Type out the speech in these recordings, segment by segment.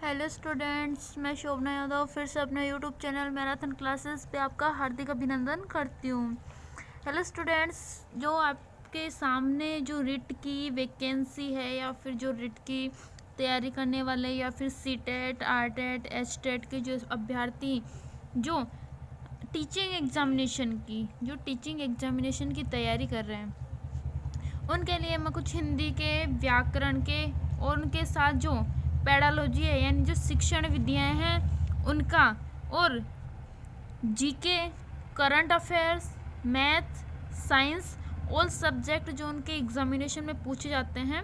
Hello students, मैं शोभना यादव फिर से अपने यूट्यूब चैनल मैराथन क्लासेस पे आपका हार्दिक अभिनंदन करती हूँ। हेलो स्टूडेंट्स, जो आपके सामने जो रिट की वैकेंसी है या फिर जो रिट की तैयारी करने वाले या फिर सीटेट, आरटेट, एचटेट के जो अभ्यर्थी जो टीचिंग एग्जामिनेशन की तैयारी कर रहे हैं, उनके लिए मैं कुछ हिंदी के, व्याकरण के और उनके साथ जो पेडालॉजी है यानी जो शिक्षण विधियाँ हैं उनका, और GK, current affairs, math, science, all subject जो उनके एग्जामिनेशन में पूछे जाते हैं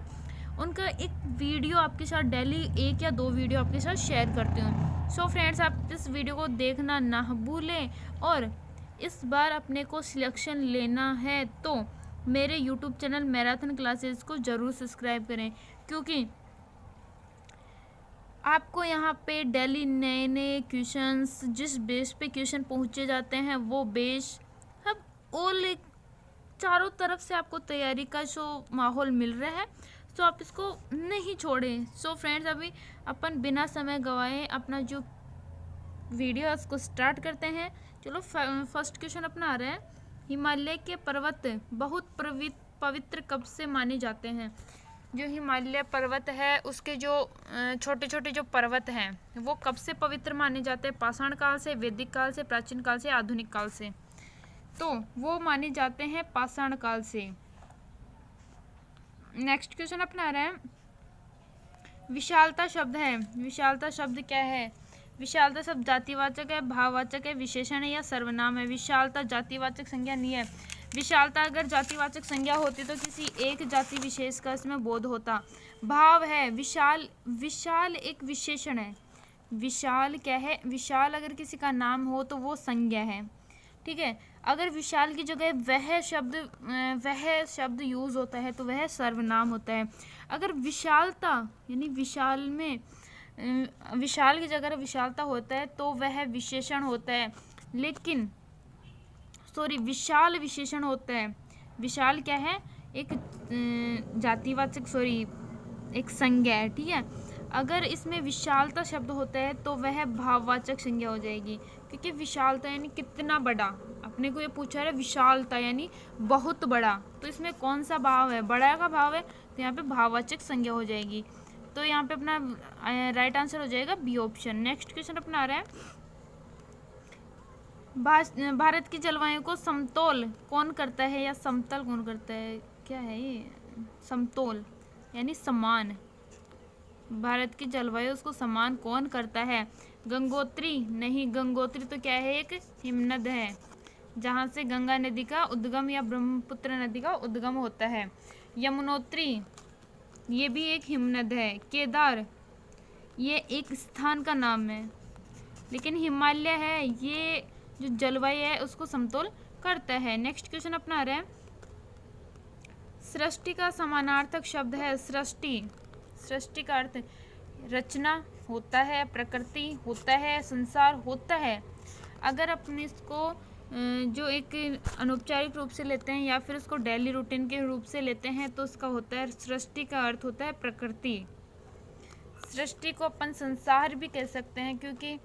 उनका एक वीडियो आपके साथ डेली 1 या 2 वीडियो आपके साथ शेयर करती हूँ। सो फ्रेंड्स, आप इस वीडियो को देखना ना भूलें, और इस बार अपने को सिलेक्शन लेना है तो मेरे यूट्यूब चैनल मैराथन क्लासेस को ज़रूर सब्सक्राइब करें, क्योंकि आपको यहाँ पे डेली नए नए क्वेश्चंस, जिस बेस पे क्वेश्चन पहुँचे जाते हैं वो बेस अब ऑल एक चारों तरफ से आपको तैयारी का जो माहौल मिल रहा है, तो आप इसको नहीं छोड़ें। सो फ्रेंड्स, अभी अपन बिना समय गवाए अपना जो वीडियो है उसको स्टार्ट करते हैं। चलो, फर्स्ट क्वेश्चन अपना आ रहा है, हिमालय के पर्वत बहुत पवित्र कब से माने जाते हैं? जो हिमालय पर्वत है उसके जो छोटे छोटे जो पर्वत हैं वो कब से पवित्र माने जाते हैं? पाषाण काल से, वैदिक काल से, प्राचीन काल से, आधुनिक काल से? तो वो माने जाते हैं पाषाण काल से। नेक्स्ट क्वेश्चन अपना आ रहा है, विशालता शब्द है, विशालता शब्द क्या है? विशालता शब्द जातिवाचक है, भाववाचक है, विशेषण है या सर्वनाम है? विशालता जातिवाचक संज्ञा नहीं है। विशालता अगर जातिवाचक संज्ञा होती तो किसी एक जाति विशेष का इसमें बोध होता। भाव है, विशाल एक विशेषण है। विशाल क्या है? विशाल अगर किसी का नाम हो तो वो संज्ञा है, ठीक है। अगर विशाल की जगह वह शब्द यूज होता है तो वह सर्वनाम होता है। अगर विशालता यानी विशाल की जगह विशालता होता है तो वह विशेषण होता है, लेकिन विशाल विशेषण होता है। विशाल क्या है? एक जातिवाचक एक संज्ञा है, ठीक है। अगर इसमें विशालता शब्द होता है तो वह भाववाचक संज्ञा हो जाएगी, क्योंकि विशालता यानी कितना बड़ा। अपने को ये पूछा है विशालता यानी बहुत बड़ा, तो इसमें कौन सा भाव है? बड़ा का भाव है, तो यहाँ पे भाववाचक संज्ञा हो जाएगी। तो यहाँ पे अपना राइट आंसर हो जाएगा बी ऑप्शन। नेक्स्ट क्वेश्चन अपना आ रहा है, भारत की जलवायु को समतोल कौन करता है या समतल कौन करता है? क्या है ये? समतोल यानी समान। भारत की जलवायु उसको समान कौन करता है? गंगोत्री नहीं, गंगोत्री तो क्या है? एक हिमनद है जहाँ से गंगा नदी का उद्गम या ब्रह्मपुत्र नदी का उद्गम होता है। यमुनोत्री ये भी एक हिमनद है। केदार ये एक स्थान का नाम है, लेकिन हिमालय है ये जो जलवायु है उसको समतोल करता है। नेक्स्ट क्वेश्चन अपना आ रहा है, सृष्टि का समानार्थक शब्द है सृष्टि। सृष्टि का अर्थ रचना होता है, प्रकृति होता है, संसार होता है। अगर अपने इसको जो एक अनौपचारिक रूप से लेते हैं या फिर उसको डेली रूटीन के रूप से लेते हैं तो उसका होता है, सृष्टि का अर्थ होता है प्रकृति। सृष्टि को अपन संसार भी कह सकते हैं, क्योंकि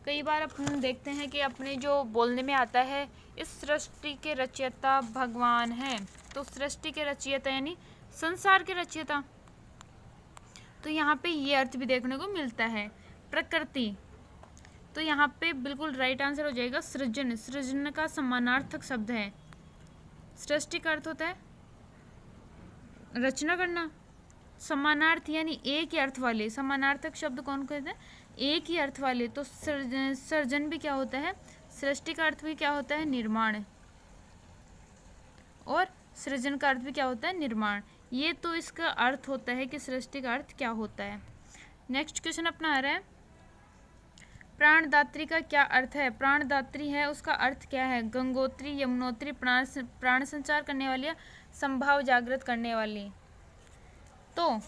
कई बार अपन देखते हैं कि अपने जो बोलने में आता है इस सृष्टि के रचयिता भगवान हैं, तो सृष्टि के रचयिता यानी संसार के रचयिता। तो यहाँ पे ये अर्थ भी देखने को मिलता है प्रकृति। तो यहाँ पे बिल्कुल राइट आंसर हो जाएगा सृजन। सृजन का समानार्थक शब्द है। सृष्टि का अर्थ होता है रचना करना। समानार्थ यानी एक ही अर्थ वाले। समानार्थक शब्द कौन कहते हैं? एक ही अर्थ वाले। तो सर्जन भी क्या होता है? सृष्टि का अर्थ भी क्या होता है? निर्माण। और सृजन का अर्थ भी क्या होता है? निर्माण। ये तो इसका अर्थ होता है कि सृष्टि का अर्थ क्या होता है। नेक्स्ट क्वेश्चन अपना आ रहा है, प्राणदात्री का क्या अर्थ है? प्राणदात्री है उसका अर्थ क्या है? गंगोत्री, यमुनोत्री, प्राण संचार करने वाली या संभाव जागृत करने वाली? तो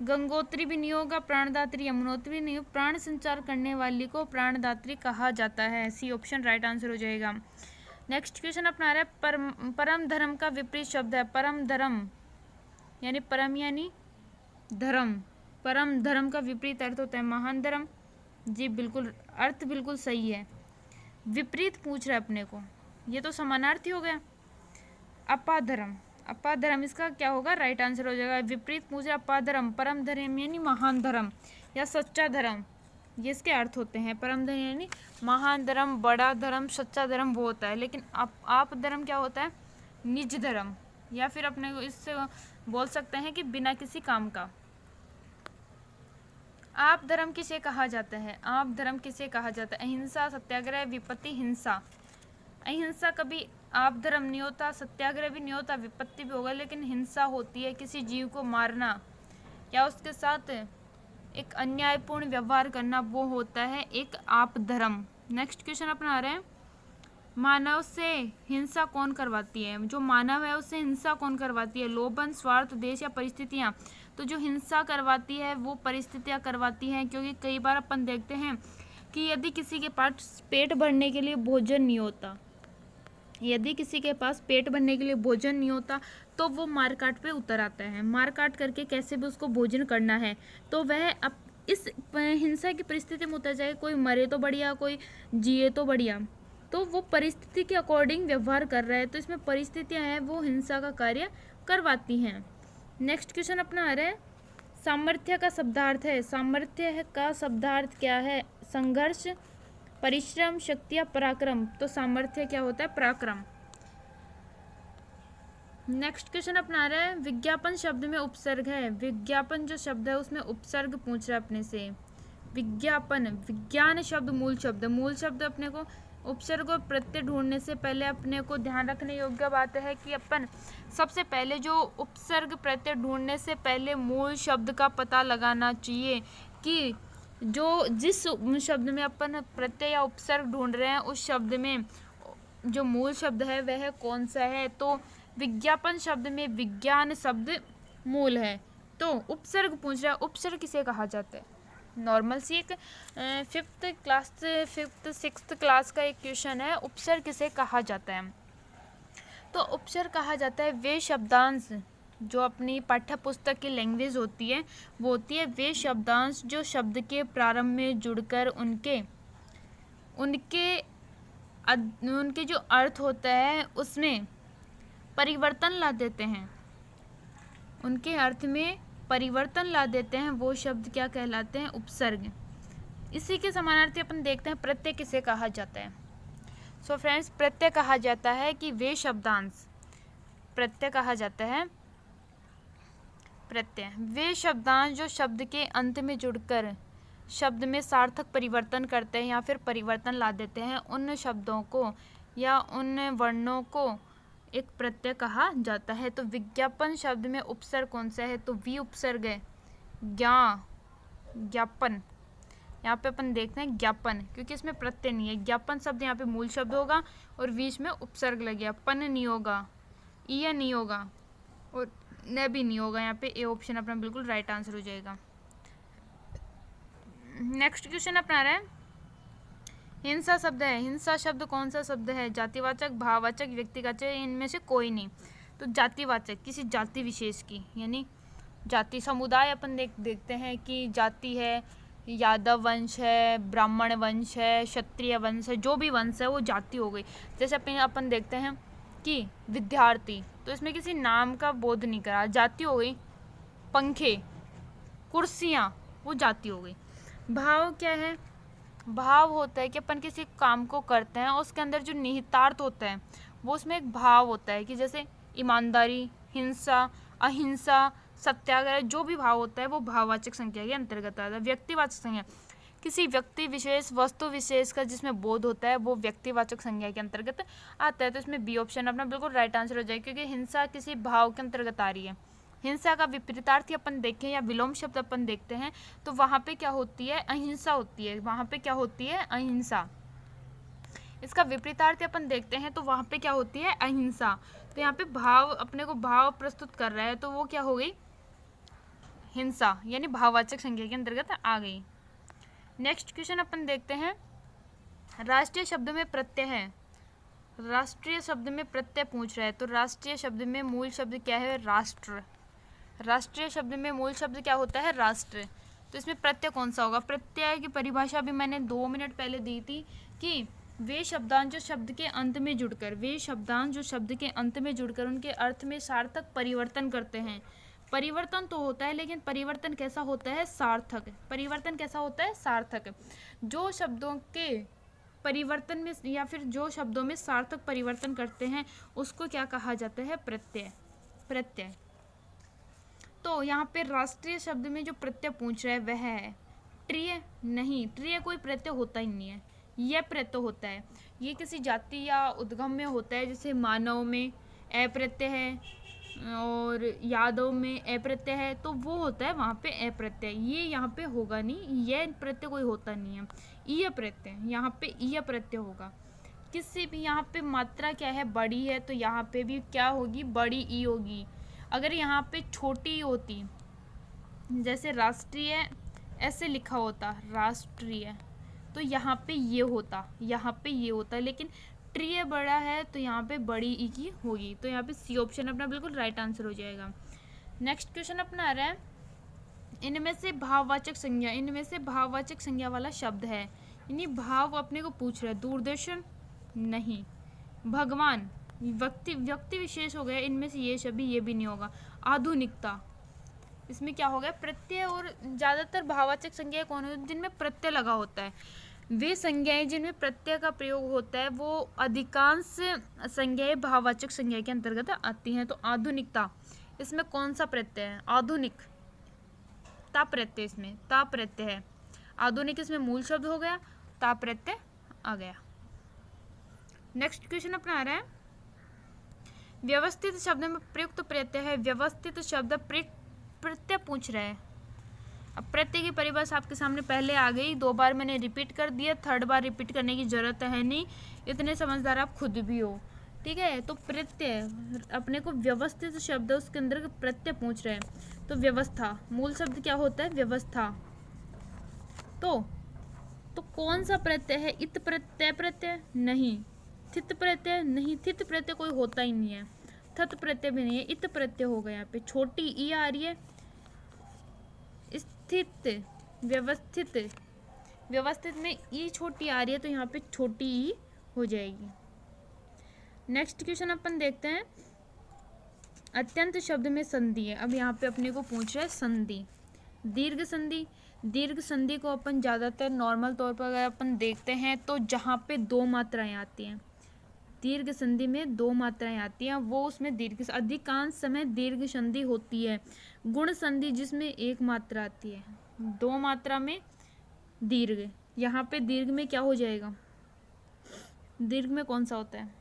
गंगोत्री भी नहीं होगा, प्राणदात्री, यमुनोत्री भी नहीं हो, प्राण संचार करने वाली को प्राणदात्री कहा जाता है। सी ऑप्शन राइट आंसर हो जाएगा। नेक्स्ट क्वेश्चन अपना आ रहा है, परम धर्म का विपरीत शब्द है। परम धर्म यानी परम यानी धर्म, परम धर्म का विपरीत अर्थ होता है महान धर्म। जी बिल्कुल, अर्थ बिल्कुल सही है। विपरीत पूछ रहा है अपने को, ये तो समानार्थी हो गया। अपाधर्म, अपाधर्म इसका क्या होगा, राइट आंसर हो जाएगा। विपरीत पूछ रहा है अपाधर्म, परम धर्म यानी महान धर्म या सच्चा धर्म, ये इसके अर्थ होते हैं। परम धर्म यानी महान धर्म, बड़ा धर्म, सच्चा धर्म वो होता है। लेकिन आप धर्म क्या होता है, निज धर्म, या फिर अपने को इससे बोल सकते हैं कि बिना किसी काम का। आप धर्म किसे कहा जाता है, आप धर्म किसे कहा जाता है, अहिंसा, सत्याग्रह, विपत्ति, हिंसा। अहिंसा कभी आप धर्म नहीं होता, सत्याग्रह भी नहीं होता, विपत्ति भी होगा, लेकिन हिंसा होती है किसी जीव को मारना या उसके साथ एक अन्यायपूर्ण व्यवहार करना, वो होता है एक आप धर्म। नेक्स्ट क्वेश्चन अपना आ रहे हैं, मानव से हिंसा कौन करवाती है, जो मानव है उससे हिंसा कौन करवाती है, लोभन, स्वार्थ, देश या परिस्थितियाँ। तो जो हिंसा करवाती है वो परिस्थितियाँ करवाती हैं, क्योंकि कई बार अपन देखते हैं कि यदि किसी के पास पेट भरने के लिए भोजन नहीं होता, यदि किसी के पास पेट भरने के लिए भोजन नहीं होता तो वो मारकाट पे उतर आता है, मारकाट करके कैसे भी उसको भोजन करना है। तो वह अब इस हिंसा की परिस्थिति में उतर जाए, कोई मरे तो बढ़िया, कोई जिए तो बढ़िया, तो वो परिस्थिति के अकॉर्डिंग व्यवहार कर रहा है। तो इसमें परिस्थितियाँ हैं वो हिंसा का कार्य करवाती हैं। नेक्स्ट क्वेश्चन अपना आ रहा है, सामर्थ्य का शब्दार्थ है, सामर्थ्य का शब्दार्थ क्या है, संघर्ष, परिश्रम, शक्ति या पराक्रम। तो सामर्थ्य क्या होता है, पराक्रम। नेक्स्ट क्वेश्चन अपना रहा है, विज्ञापन शब्द में उपसर्ग है, विज्ञापन जो शब्द है उसमें उपसर्ग पूछ रहा है अपने से। विज्ञापन, विज्ञान शब्द मूल शब्द, मूल शब्द अपने को उपसर्ग और प्रत्यय ढूंढने से पहले अपने को ध्यान रखने योग्य बात है कि अपन सबसे पहले जो उपसर्ग प्रत्यय ढूंढने से पहले मूल शब्द का पता लगाना चाहिए कि जो जिस शब्द में अपन प्रत्यय या उपसर्ग ढूंढ रहे हैं उस शब्द में जो मूल शब्द है वह कौन सा है। तो विज्ञापन शब्द में विज्ञान शब्द मूल है। तो उपसर्ग पूछ रहा है, उपसर्ग किसे कहा जाता है, नॉर्मल सी एक फिफ्थ सिक्स्थ क्लास का एक क्वेश्चन है, उपसर्ग किसे कहा जाता है। तो उपसर्ग कहा जाता है वे शब्दांश, जो अपनी पाठ्य पुस्तक की लैंग्वेज होती है वो होती है वे शब्दांश जो शब्द के प्रारंभ में जुड़कर उनके जो अर्थ होता है उसमें परिवर्तन ला देते हैं, उनके अर्थ में परिवर्तन ला देते हैं, वो शब्द क्या कहलाते हैं, उपसर्ग। इसी के समानार्थी अपन देखते हैं प्रत्यय किसे कहा जाता है। सो फ्रेंड्स, प्रत्यय कहा जाता है कि वे शब्दांश, प्रत्यय कहा जाता है प्रत्यय वे शब्दांश जो शब्द के अंत में जुड़कर शब्द में सार्थक परिवर्तन करते हैं या फिर परिवर्तन ला देते हैं, उन शब्दों को या उन वर्णों को एक प्रत्यय कहा जाता है। तो विज्ञापन शब्द में उपसर्ग कौन सा है, तो वी उपसर्ग है, ज्ञापन। यहाँ पे अपन देखते हैं ज्ञापन, क्योंकि इसमें प्रत्यय नहीं है। ज्ञापन शब्द यहाँ पे मूल शब्द होगा और बीच में उपसर्ग लग गया, पन नहीं होगा, ईय नहीं होगा और न भी नहीं होगा। यहाँ पे ए ऑप्शन अपना बिल्कुल राइट आंसर हो जाएगा। नेक्स्ट क्वेश्चन अपना रहा है, हिंसा शब्द है, हिंसा शब्द कौन सा शब्द है, जातिवाचक, भाववाचक, व्यक्तिवाचक, इनमें से कोई नहीं। तो जातिवाचक, किसी जाति विशेष की, यानी जाति समुदाय अपन देखते हैं कि जाति है, यादव वंश है, ब्राह्मण वंश है, क्षत्रिय वंश है, जो भी वंश है वो जाति हो गई। जैसे अपन देखते हैं कि विद्यार्थी, तो इसमें किसी नाम का बोध नहीं करा, जाति हो गई। पंखे, कुर्सियाँ, वो जाति हो गई। भाव क्या है, भाव होता है कि अपन किसी काम को करते हैं और उसके अंदर जो निहितार्थ होता है वो उसमें एक भाव होता है कि जैसे ईमानदारी, हिंसा, अहिंसा, सत्याग्रह, जो भी भाव होता है वो भाववाचक संज्ञा के अंतर्गत आता है। व्यक्तिवाचक संज्ञा, किसी व्यक्ति विशेष, वस्तु विशेष का जिसमें बोध होता है वो व्यक्तिवाचक संज्ञा के अंतर्गत आता है। तो इसमें बी ऑप्शन अपना बिल्कुल राइट आंसर हो जाएगा, क्योंकि हिंसा किसी भाव के अंतर्गत आ रही है। हिंसा का विपरीतार्थी अपन देखें या विलोम शब्द अपन देखते हैं तो वहाँ पे क्या होती है, अहिंसा होती है। वहाँ पे क्या होती है, अहिंसा। इसका विपरीतार्थी अपन देखते हैं तो वहाँ पे क्या होती है, अहिंसा। तो यहाँ पे भाव, अपने को भाव प्रस्तुत कर रहा है तो वो क्या हो गई, हिंसा, यानी भाववाचक संज्ञा के अंतर्गत आ गई। नेक्स्ट क्वेश्चन अपन देखते हैं, राष्ट्रीय शब्द में प्रत्यय है, राष्ट्रीय शब्द में प्रत्यय पूछ रहा है। तो राष्ट्रीय शब्द में मूल शब्द क्या है, राष्ट्र। राष्ट्रीय शब्द में मूल शब्द क्या होता है, राष्ट्र। तो इसमें प्रत्यय कौन सा होगा? प्रत्यय की परिभाषा भी मैंने 2 मिनट पहले दी थी कि वे शब्दांश जो शब्द के अंत में जुड़कर उनके अर्थ में सार्थक परिवर्तन करते हैं। परिवर्तन तो होता है, लेकिन परिवर्तन कैसा होता है? सार्थक। परिवर्तन कैसा होता है? सार्थक। जो शब्दों के परिवर्तन में या फिर जो शब्दों में सार्थक परिवर्तन करते हैं उसको क्या कहा जाता है? प्रत्यय। तो यहाँ पे राष्ट्रीय शब्द में जो प्रत्यय पूछ रहा है वह है ट्रिय। नहीं, ट्रिय कोई प्रत्यय होता ही नहीं है, यह प्रत्यय होता है। ये किसी जाति या उद्गम में होता है, जैसे मानव में अप्रत्यय है और यादव में अप्रत्यय है, तो वो होता है वहाँ पे अप्रत्यय। ये यहाँ पे होगा नहीं, यह प्रत्यय कोई होता नहीं है। ईय प्रत्यय, यहाँ पे ईय प्रत्यय होगा। किसी भी यहाँ पे मात्रा क्या है? बड़ी है, तो यहाँ पे भी क्या होगी? बड़ी ई होगी। अगर यहाँ पे छोटी होती, जैसे राष्ट्रीय ऐसे लिखा होता राष्ट्रीय, तो यहाँ पे ये होता, लेकिन ट्रिय बड़ा है तो यहाँ पे बड़ी ई की होगी। तो यहाँ पे सी ऑप्शन अपना बिल्कुल राइट आंसर हो जाएगा। नेक्स्ट क्वेश्चन अपना आ रहा है, इनमें से भाववाचक संज्ञा वाला शब्द है। यानी भाव अपने को पूछ रहा है। दूरदर्शन नहीं, भगवान व्यक्ति विशेष हो गया, इनमें से ये शब्द ये भी नहीं होगा। आधुनिकता, इसमें क्या हो गया? प्रत्यय। और ज़्यादातर भाववाचक संज्ञा कौन है? जिनमें प्रत्यय लगा होता है। वे संज्ञाएं जिनमें प्रत्यय का प्रयोग होता है वो अधिकांश संज्ञाएं भाववाचक संज्ञा के अंतर्गत आती हैं। तो आधुनिकता, इसमें कौन सा प्रत्यय है? आधुनिक, ता प्रत्यय, इसमें ता प्रत्यय है। आधुनिक इसमें मूल शब्द हो गया, ता प्रत्यय आ गया। नेक्स्ट क्वेश्चन अपना आ रहा है, व्यवस्थित शब्द में प्रयुक्त प्रत्यय है। व्यवस्थित शब्द प्रत्यय पूछ रहा है। अब प्रत्यय की परिभाषा आपके सामने पहले आ गई, 2 बार मैंने रिपीट कर दिया, 3rd बार रिपीट करने की जरूरत है नहीं, इतने समझदार आप खुद भी हो, ठीक है। तो प्रत्यय अपने को व्यवस्थित शब्द, उसके अंदर प्रत्यय पूछ रहे हैं। तो व्यवस्था, मूल शब्द क्या होता है? व्यवस्था। तो कौन सा प्रत्यय है? इत प्रत्यय नहीं, थित प्रत्यय नहीं, थित प्रत्यय कोई होता ही नहीं है, थत प्रत्यय भी नहीं है, इत प्रत्यय होगा। यहाँ पे छोटी ई आ रही है। स्थित, व्यवस्थित में ई छोटी आ रही है, तो यहाँ पे छोटी ई हो जाएगी। नेक्स्ट क्वेश्चन अपन देखते हैं, अत्यंत शब्द में संधि है। अब यहाँ पे अपने को पूछ रहा है संधि, दीर्घ संधि को अपन ज़्यादातर नॉर्मल तौर पर अगर अपन देखते हैं तो जहाँ पे 2 मात्राएं आती हैं, दीर्घ संधि में 2 मात्राएं आती हैं, वो उसमें अधिकांश समय दीर्घ संधि होती है। गुण संधि जिसमें 1 मात्रा आती है, 2 मात्रा में दीर्घ। यहाँ पे दीर्घ में क्या हो जाएगा? दीर्घ में कौन सा होता है?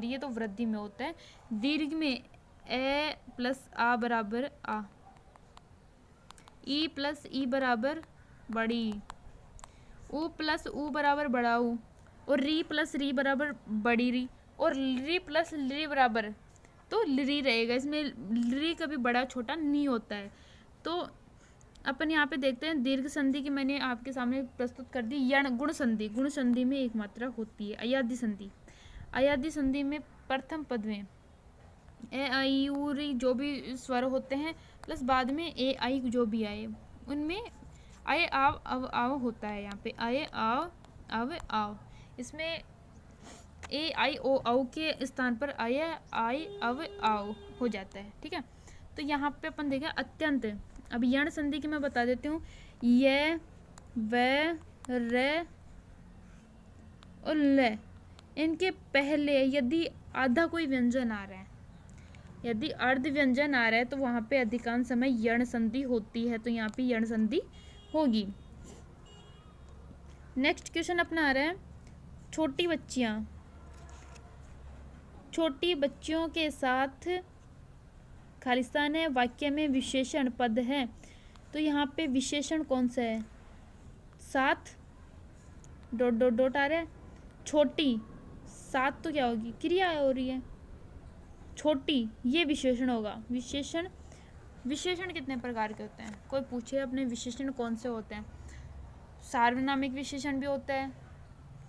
ये तो वृद्धि में होता है। दीर्घ में ए प्लस आ बराबर आ, ई प्लस ई बराबर बड़ी, ऊ प्लस ऊ बराबर बड़ा ऊ, और री प्लस री बराबर बड़ी री, और री प्लस री बराबर तो री रहेगा। इसमें री कभी बड़ा छोटा नहीं होता है। तो अपन यहाँ पे देखते हैं दीर्घ संधि की मैंने आपके सामने प्रस्तुत कर दी। यण गुण संधि में 1 मात्रा होती है। अयादि संधि में प्रथम पद में ए आई यू री जो भी स्वर होते हैं, प्लस बाद में ए आई जो भी आए, उनमें आए आव अव आव होता है। यहाँ पे आए आव अव आव, इसमें ए आई ओ औ के स्थान पर आए आई अव आव हो जाता है, ठीक है। तो यहाँ पे अपन देखें अत्यंत। अब यण संधि की मैं बता देती हूँ, ये व र और ल, इनके पहले यदि आधा कोई व्यंजन आ रहा है, यदि अर्ध व्यंजन आ रहा है, तो वहाँ पे अधिकांश समय यण संधि होती है। तो यहाँ पे यण संधि होगी। नेक्स्ट क्वेश्चन अपना आ रहा है, छोटी बच्चियों के साथ खालिस्तान है, वाक्य में विशेषण पद है। तो यहाँ पे विशेषण कौन सा है? साथ डॉट डॉट डॉट आ रहा है। छोटी साथ तो क्या होगी? क्रिया हो रही है। छोटी ये विशेषण होगा। विशेषण कितने प्रकार के होते हैं? कोई पूछे अपने विशेषण कौन से होते हैं? सार्वनामिक विशेषण भी होता है,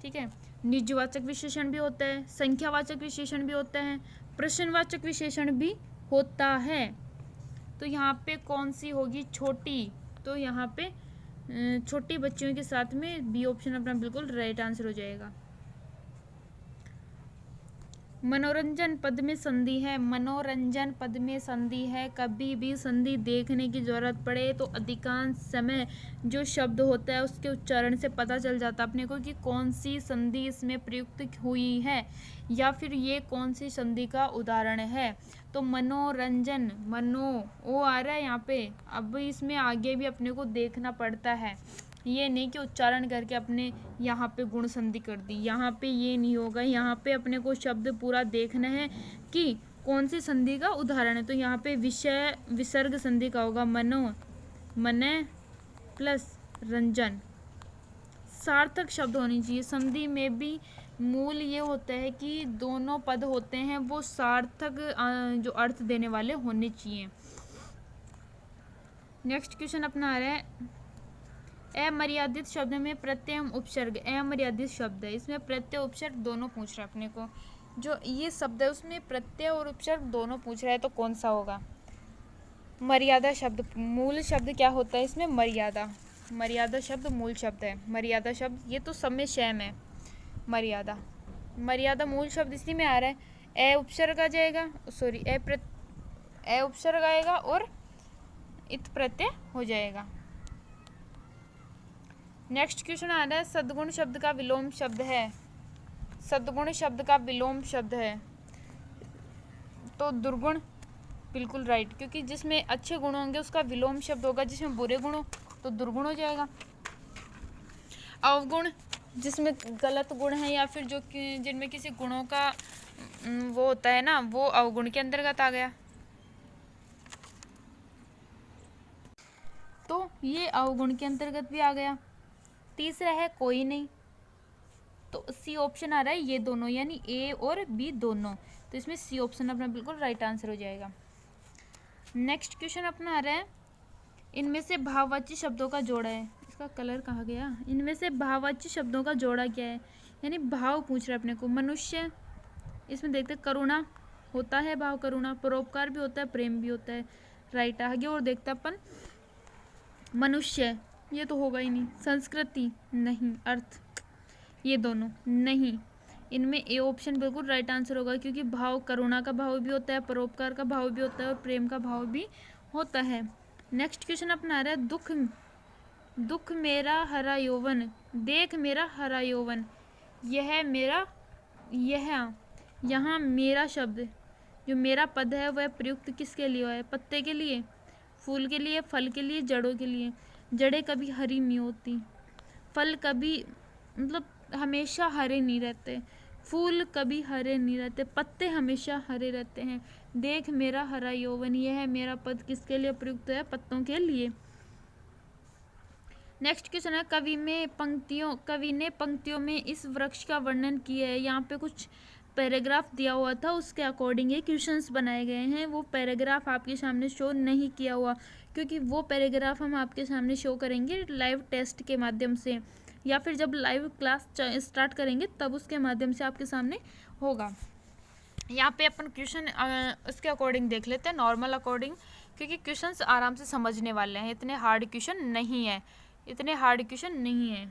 ठीक है, निजवाचक विशेषण भी होता है, संख्यावाचक विशेषण भी होता है, प्रश्नवाचक विशेषण भी होता है। तो यहाँ पे कौन सी होगी? छोटी। तो यहाँ पे छोटी बच्चियों के साथ में बी ऑप्शन अपना बिल्कुल राइट आंसर हो जाएगा। मनोरंजन पद में संधि है। मनोरंजन पद में संधि है। कभी भी संधि देखने की जरूरत पड़े तो अधिकांश समय जो शब्द होता है उसके उच्चारण से पता चल जाता है अपने को कि कौन सी संधि इसमें प्रयुक्त हुई है या फिर ये कौन सी संधि का उदाहरण है। तो मनोरंजन, मनो ओ आ रहा है यहाँ पे। अब इसमें आगे भी अपने को देखना पड़ता है, ये नहीं कि उच्चारण करके अपने यहाँ पे गुण संधि कर दी, यहाँ पे ये नहीं होगा। यहाँ पे अपने को शब्द पूरा देखना है कि कौन सी संधि का उदाहरण है। तो यहाँ पे विषय विसर्ग संधि का होगा मनो, मने प्लस रंजन। सार्थक शब्द होनी चाहिए। संधि में भी मूल ये होता है कि दोनों पद होते हैं वो सार्थक जो अर्थ देने वाले होने चाहिए। नेक्स्ट क्वेश्चन अपना आ रहा है अमर्यादित शब्द में प्रत्यय उपसर्ग। अमर्यादित शब्द है, इसमें प्रत्यय उपसर्ग दोनों पूछ रहा है अपने को। जो ये शब्द है उसमें प्रत्यय और उपसर्ग दोनों पूछ रहा है, तो कौन सा होगा? मर्यादा शब्द। मूल शब्द क्या होता है इसमें? मर्यादा। मर्यादा शब्द मूल शब्द है। मर्यादा शब्द ये तो सब में सेम है। मर्यादा, मर्यादा मूल शब्द इसी में आ रहा है। उपसर्ग आ जाएगा, सॉरी उपसर्ग आएगा और इत प्रत्यय हो जाएगा। नेक्स्ट क्वेश्चन आ रहा है सद्गुण शब्द का विलोम शब्द है। सद्गुण शब्द का विलोम शब्द है तो दुर्गुण, बिल्कुल राइट, क्योंकि जिसमें अच्छे गुण होंगे उसका विलोम शब्द होगा, जिसमें बुरे गुण हो तो दुर्गुण हो जाएगा। अवगुण, जिसमें गलत गुण है या फिर जो जिनमें किसी गुणों का वो होता है ना, वो अवगुण के अंतर्गत आ गया। तो ये अवगुण के अंतर्गत भी आ गया। तीसरा है कोई नहीं, तो सी ऑप्शन आ रहा है ये दोनों, यानी ए और बी दोनों। तो इसमें सी ऑप्शन अपना बिल्कुल राइट आंसर हो जाएगा। नेक्स्ट क्वेश्चन अपना आ रहा है इनमें से भाववाची शब्दों का जोड़ा है। इसका कलर कहाँ गया? इनमें से भाववाची शब्दों का जोड़ा क्या है, यानी भाव पूछ रहा है अपने को। मनुष्य, इसमें देखते करुणा होता है भाव, करुणा। परोपकार भी होता है, प्रेम भी होता है, राइट। आगे और देखते अपन मनुष्य, ये तो होगा ही नहीं। संस्कृति नहीं, अर्थ, ये दोनों नहीं। इनमें ए ऑप्शन बिल्कुल राइट आंसर होगा, क्योंकि भाव करुणा का भाव भी होता है, परोपकार का भाव भी होता है और प्रेम का भाव भी होता है। नेक्स्ट क्वेश्चन अपना आ रहा है दुख। दुख मेरा हरा यौवन, देख मेरा हरा यौवन। यह मेरा, यह यहाँ मेरा शब्द जो मेरा पद है वह प्रयुक्त किसके लिए है? पत्ते के लिए, फूल के लिए, फल के लिए, जड़ों के लिए। जड़ें कभी हरी नहीं होती, फल कभी मतलब हमेशा हरे नहीं रहते, फूल कभी हरे नहीं रहते, पत्ते हमेशा हरे रहते हैं। देख मेरा हरा यौवन, यह है मेरा पद किसके लिए प्रयुक्त है? पत्तों के लिए। नेक्स्ट क्वेश्चन है कवि ने पंक्तियों में इस वृक्ष का वर्णन किया है। यहाँ पे कुछ पैराग्राफ दिया हुआ था, उसके अकॉर्डिंग ये क्वेश्चंस बनाए गए हैं। वो पैराग्राफ आपके सामने शो नहीं किया हुआ, क्योंकि वो पैराग्राफ हम आपके सामने शो करेंगे लाइव टेस्ट के माध्यम से, या फिर जब लाइव क्लास स्टार्ट करेंगे तब उसके माध्यम से आपके सामने होगा। यहाँ पे अपन क्वेश्चन उसके अकॉर्डिंग देख लेते हैं, नॉर्मल अकॉर्डिंग, क्योंकि क्वेश्चंस आराम से समझने वाले हैं, इतने हार्ड क्वेश्चन नहीं है, इतने हार्ड क्वेश्चन नहीं है।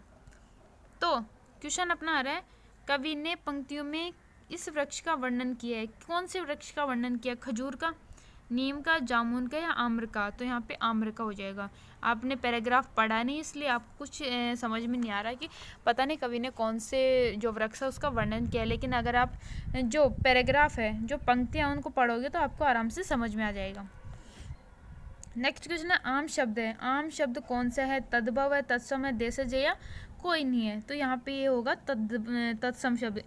तो क्वेश्चन अपना आ रहा है कवि ने पंक्तियों में इस वृक्ष का वर्णन किया है। कौन से वृक्ष का वर्णन किया? खजूर का, नीम का, जामुन का या आम्र का? तो यहाँ पे आम्र का हो जाएगा। आपने पैराग्राफ पढ़ा नहीं इसलिए आपको कुछ समझ में नहीं आ रहा कि पता नहीं कवि ने कौन से जो वृक्ष है उसका वर्णन किया है, लेकिन अगर आप जो पैराग्राफ है, जो पंक्तियाँ उनको पढ़ोगे तो आपको आराम से समझ में आ जाएगा। नेक्स्ट क्वेश्चन है आम शब्द है। आम शब्द कौन सा है? तद्भव है, तत्सम है, देशज या कोई नहीं है? तो यहाँ पे ये होगा तत्सम शब्द,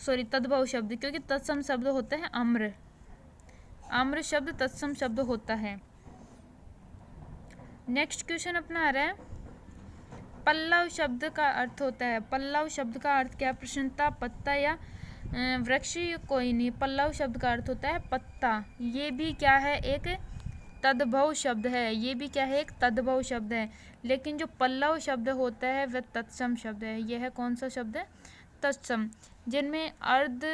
सॉरी तद्भव शब्द, क्योंकि तत्सम शब्द होता है आम्र। आम्र शब्द तत्सम शब्द होता है। नेक्स्ट क्वेश्चन अपना आ रहा है पल्लव शब्द का अर्थ होता है। पल्लव शब्द का अर्थ क्या? प्रसन्नता, पत्ता या वृक्ष? कोई नहीं। पल्लव शब्द का अर्थ होता है पत्ता। ये भी क्या है? एक तद्भव शब्द है। ये भी क्या है? एक तद्भव शब्द है। लेकिन जो पल्लव शब्द होता है वह तत्सम शब्द है। यह कौन सा शब्द है? तत्सम। जिनमें अर्ध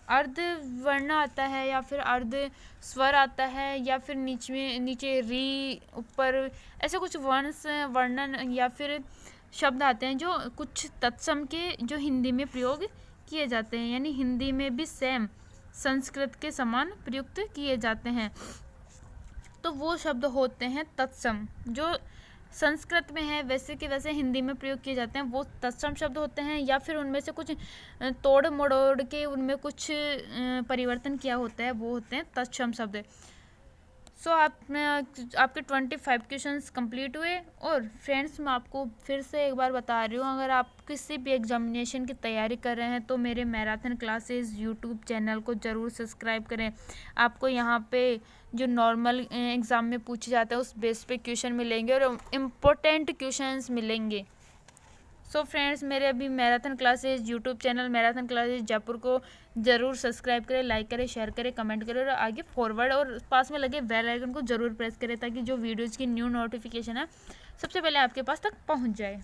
अर्ध वर्ण आता है या फिर अर्ध स्वर आता है या फिर नीचे री ऊपर ऐसे कुछ वर्णन या फिर शब्द आते हैं जो कुछ तत्सम के जो हिंदी में प्रयोग किए जाते हैं, यानी हिंदी में भी सेम संस्कृत के समान प्रयुक्त किए जाते हैं। तो वो शब्द होते हैं तत्सम, जो संस्कृत में है वैसे के वैसे हिंदी में प्रयोग किए जाते हैं, वो तत्सम शब्द होते हैं। या फिर उनमें से कुछ तोड़ मड़ोड़ के उनमें कुछ परिवर्तन किया होता है, वो होते हैं तत्सम शब्द। सो आपके 25 क्वेश्चंस कंप्लीट हुए। और फ्रेंड्स, मैं आपको फिर से एक बार बता रही हूँ, अगर आप किसी भी एग्जामिनेशन की तैयारी कर रहे हैं तो मेरे मैराथन क्लासेस यूट्यूब चैनल को ज़रूर सब्सक्राइब करें। आपको यहाँ पे जो नॉर्मल एग्ज़ाम में पूछे जाते हैं उस बेस पे क्वेश्चन मिलेंगे और इम्पोर्टेंट क्वेश्चंस मिलेंगे। सो फ्रेंड्स, मेरे अभी marathon classes YouTube channel marathon classes Jaipur को ज़रूर सब्सक्राइब करें, लाइक करें, शेयर करें, कमेंट करें और आगे फॉरवर्ड और पास में लगे बेल आइकन को ज़रूर प्रेस करें ताकि जो वीडियोज़ की न्यू नोटिफिकेशन है सबसे पहले आपके पास तक पहुंच जाए।